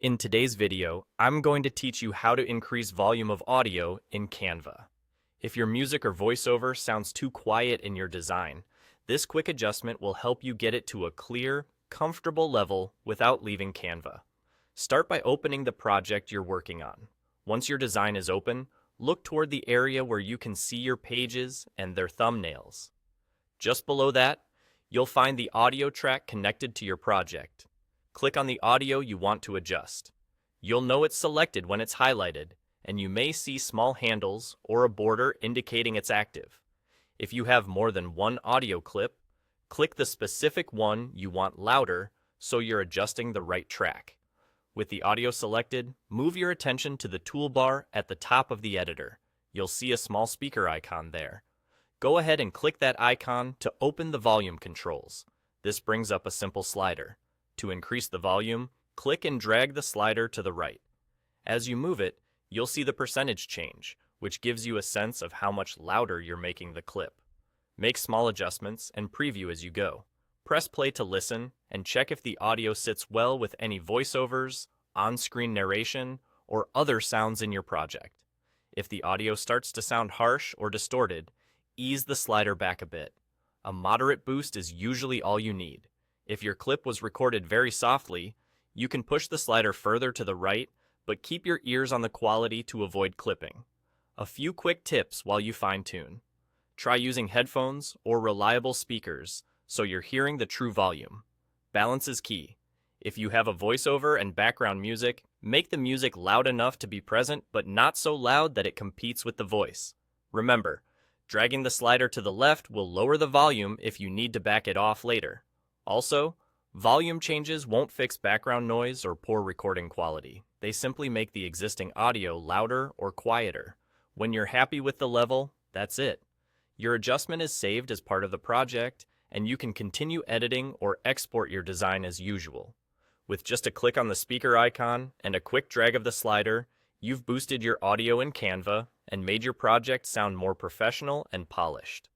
In today's video, I'm going to teach you how to increase volume of audio in Canva. If your music or voiceover sounds too quiet in your design, this quick adjustment will help you get it to a clear, comfortable level without leaving Canva. Start by opening the project you're working on. Once your design is open, look toward the area where you can see your pages and their thumbnails. Just below that, you'll find the audio track connected to your project. Click on the audio you want to adjust. You'll know it's selected when it's highlighted, and you may see small handles or a border indicating it's active. If you have more than one audio clip, click the specific one you want louder so you're adjusting the right track. With the audio selected, move your attention to the toolbar at the top of the editor. You'll see a small speaker icon there. Go ahead and click that icon to open the volume controls. This brings up a simple slider. To increase the volume, click and drag the slider to the right. As you move it, you'll see the percentage change, which gives you a sense of how much louder you're making the clip. Make small adjustments and preview as you go. Press play to listen and check if the audio sits well with any voiceovers, on-screen narration, or other sounds in your project. If the audio starts to sound harsh or distorted, ease the slider back a bit. A moderate boost is usually all you need. If your clip was recorded very softly, you can push the slider further to the right, but keep your ears on the quality to avoid clipping. A few quick tips while you fine-tune. Try using headphones or reliable speakers so you're hearing the true volume. Balance is key. If you have a voiceover and background music, make the music loud enough to be present but not so loud that it competes with the voice. Remember, dragging the slider to the left will lower the volume if you need to back it off later. Also, volume changes won't fix background noise or poor recording quality. They simply make the existing audio louder or quieter. When you're happy with the level, that's it. Your adjustment is saved as part of the project, and you can continue editing or export your design as usual. With just a click on the speaker icon and a quick drag of the slider, you've boosted your audio in Canva and made your project sound more professional and polished.